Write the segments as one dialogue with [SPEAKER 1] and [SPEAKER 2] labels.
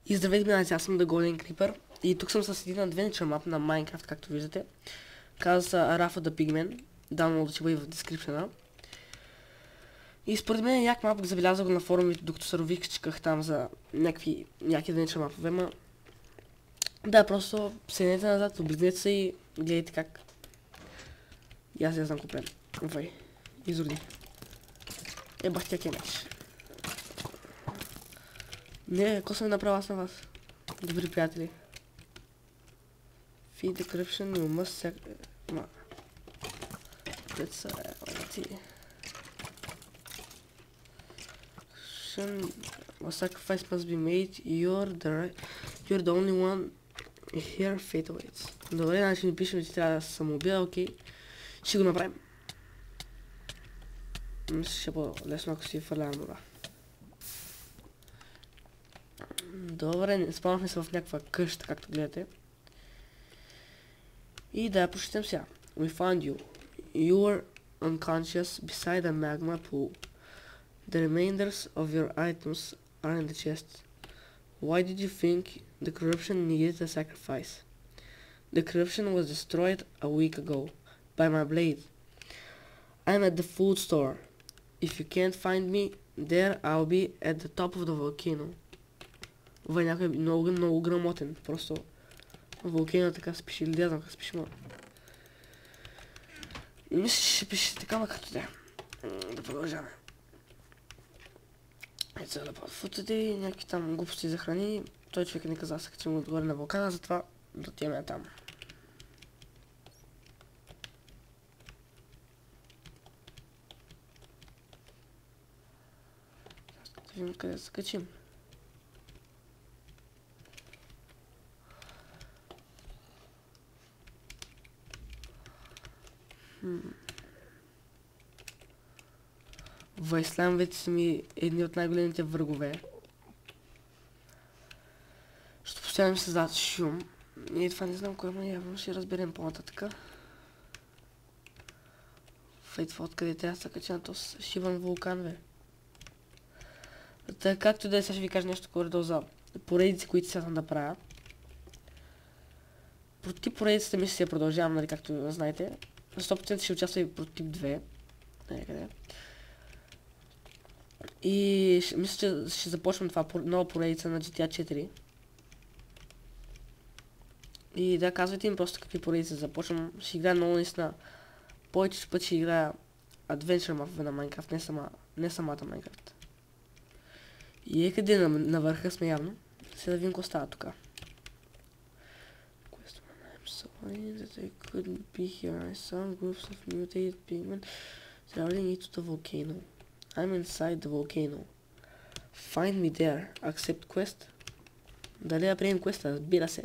[SPEAKER 1] И здравейте, ми, аз съм The Golden Creeper и тук съм с един adventure map на Minecraft, както виждате. Казва се Rafa the Pigman, download ще бъде в дескрипшена. И според мен е як мап, забелязах го на форумите, докато се ровичках там за някакви adventure мапове, ма... Да, просто седнете назад, облизнете се и гледайте как. И аз я знам купен. Вай, изроди. Ебах тя кемеш. Не, какво съм ви направил аз на вас? Добри приятели. Feed decryption, you must a sacrifice must be made. You're the only one here. Fate awaits. Добре, значи ни пишем, че трябва да се самоубия, окей. Ще го направим. Мисля, ще е по-лесно, ако си фърлявам вода. Добре, спавахме се в някаква къща, както гледате. И да я прочетем сега. We found you. You were unconscious beside a magma pool. The remainders of your items are in the chest. Why did you think the corruption needed a sacrifice? The corruption was destroyed a week ago by my blade. I'm at the food store. If you can't find me there, I'll be at the top of the volcano. Това е някой много грамотен, просто волкена така се пише, или да знам как се пише, ма. И мисля, че ще пише така, като да. Да продължаваме. Ето сега да подфутате и някакви там глупости за храни. Той човек не каза, се качим отгоре на вулкана, затова да отиваме там. Да видим къде да се качим. Вайслямовете са ми едни от най-големите врагове. Ще постоянно ми създават шум. И това не знам кой, но явно ще разберем по-нататък. Това откъде трябва да се кача на този шиван вулкан, бе. Така, както да е, сега ще ви кажа нещо горе-долу за поредици, които сега да правя. Против поредицата мисля си я продължавам, нали, както знаете. На 100% ще участва и против 2. Някъде. И мисля, че ще започвам това нова поредица на GTA 4. И да, казвайте им просто какви поредици започвам. Ще играя много наистина. Повече път ще играя Adventure мапове на Minecraft, не самата Minecraft. И е къде на върха сме явно. Сега да видим какво става тук. That I couldn't be here. I saw groups of mutated pigmen traveling into the volcano. I'm inside the volcano. Find me there. Accept quest. Дали да приемем квеста? Разбира се.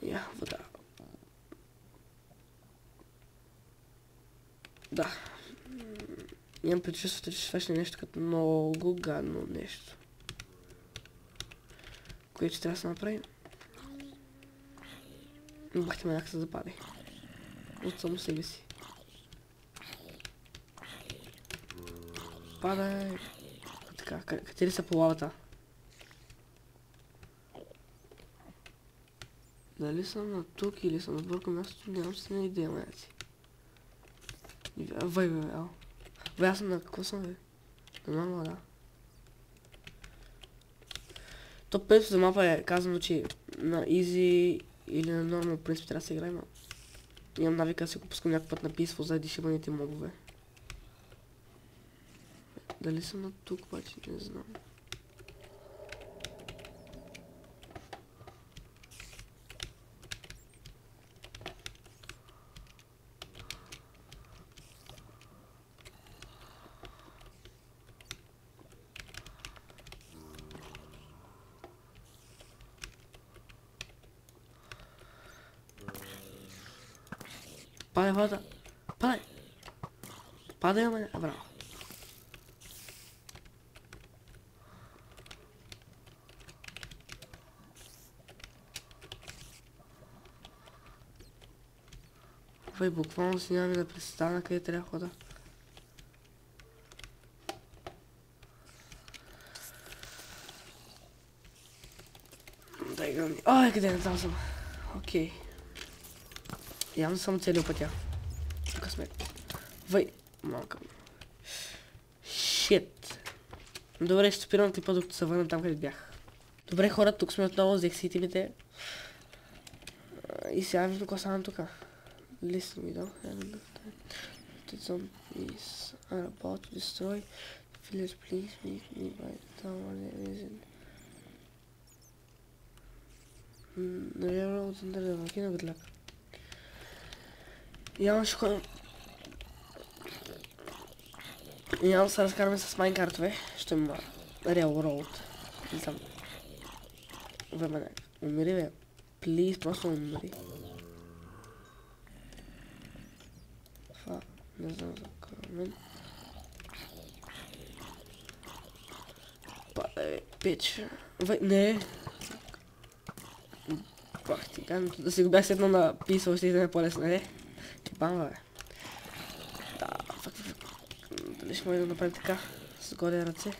[SPEAKER 1] Я, вода. Да. Имам предчувството, че ще свърши нещо като много гадно нещо. Което трябва да се направим. Бахте ме, как се запади. От само себе си. Падай! Така, къде ли са по лавата? Дали съм на тук или съм на бърко място, нямам си на идея, маяци. Вай, ало. Вай, аз съм на какво съм, бе? Нормално, да. Топ 5 за мапа е казано, че на easy или на нормал принцип трябва да се играе, но имам навика да се го пускам някакъв път на писво заради шибаните мобове. Дали съм на тук, обаче не знам. Падай, вода! Падай! Падай, ама не! Браво! Вай, буквално си нямаме да представя къде трябва да хода. Спирам. Ай, къде не съм? Окей. Явно съм целил пътя. Тук сме. Въй, малка. Шит. Добре, ще спирам типа, докато се върна там, къде бях. Добре, хора, тук сме отново, взех си итемите. И сега виждам какво стана тук. Listen, we don't have enough time. The zombies are about to destroy the village. Please meet me by the tower. There is the railroad under the volcano. Good luck. Явно ще ходим. Явно се разкараме с майнкартове. Ще има railroad. Не знам. Време, умири бе. Плиз, просто умири. Това, не знам за камен. Падай, пич. Не. Бах ти, да си го бях седнал на писал, ще идеме по-лесно, не? Ти бамва, бе. Да, фак. Дали ще може да направим така, с горе ръце.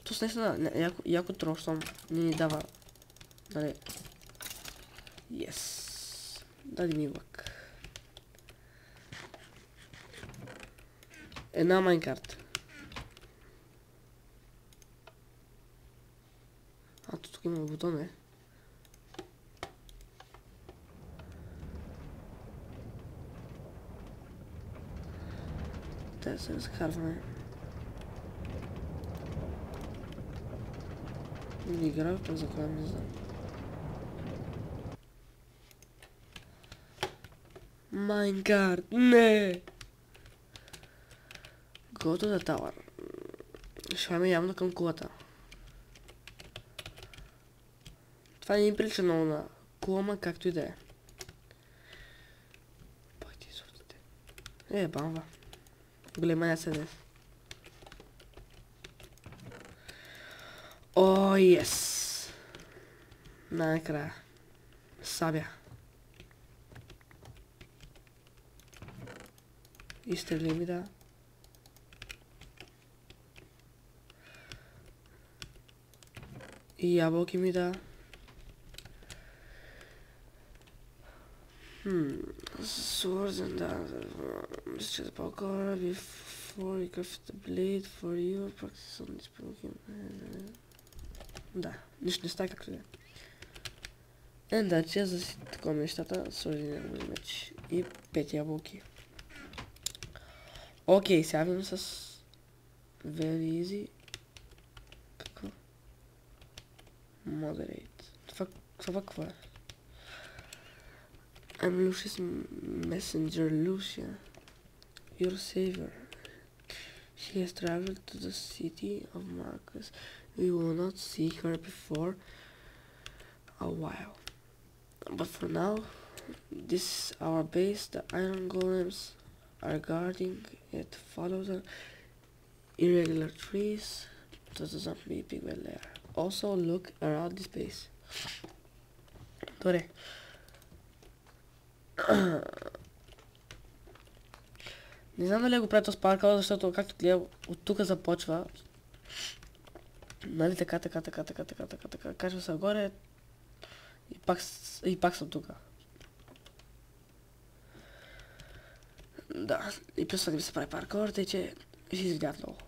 [SPEAKER 1] Тут наистина яко трошом не ни дава. Нали? Yes. Даде ми лък. Една майнкарта. Тук има бутон, е. Да се разкарваме. Не играю, так закроем, не знаю. Майнкарт, не! Go to the tower. Ще ме явно към кулата. Това не ми прилича много на кулама, както и да е. Пак ти изобдите. Бамва. Голема не се дес. О, ес! Най-накрая. Сабя. Изстрели ми, да. И ябълки ми, да. Swords and just the poker before you craft the blade for you. Practice on this broken. Да, нищо не става както да е. Да, че за такова нещата, сложи меч и 5 ябълки. Окей, сега видим с very easy. Какво? Moderate. Това какво е? I'm Lucius messenger, Lucia, your savior. She has traveled to the city of Marcus. We will not see her before a while. But for now, this is our base. The iron golems are guarding it. Follow the irregular trees to the zombie pigment lair. Also look around this base. Добре. Не знам дали го правя този паркъл, защото както гледам от тук започва. Нали така, качва се горе и пак съм тук. Да, и плюс да ми се прави паркър, тъй че ще извинят много.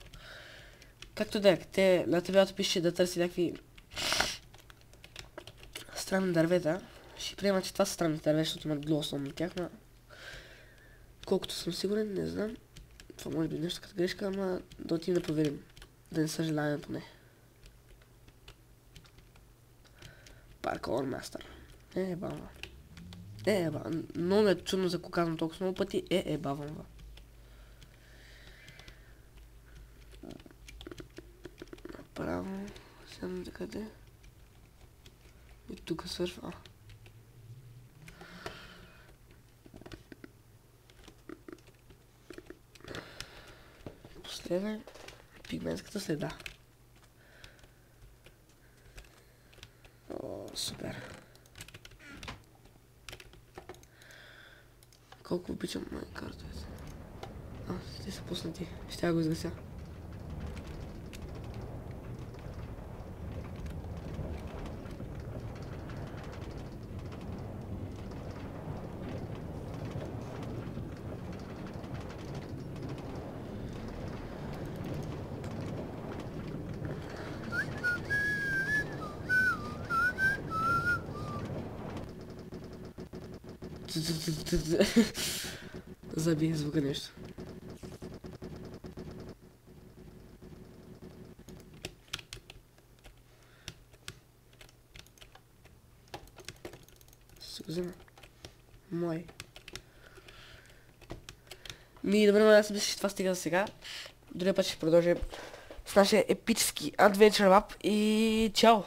[SPEAKER 1] Както да те на табелата пише да търси някакви странни дървета. Ще приема, че това са странни дървета, защото имат глосон на тях, но колкото съм сигурен, не знам. Това може би нещо като грешка, ама да отидем да проверим. Да не съжаляваме поне. Паркър мастър. Бава. Много е чудно за ако казвам толкова много пъти. Бавам. Направо. Сега да къде? И тук свършва. Последвай пигментската следа. О, супер. Колко обичам майнкартовете. Те са пуснати. Ще го изгася. Забей звука нещо. Си го взема. Мой. Добре, но аз мисля, че това стига за сега. Другия път ще продължим с нашия епически Adventure Map и чао!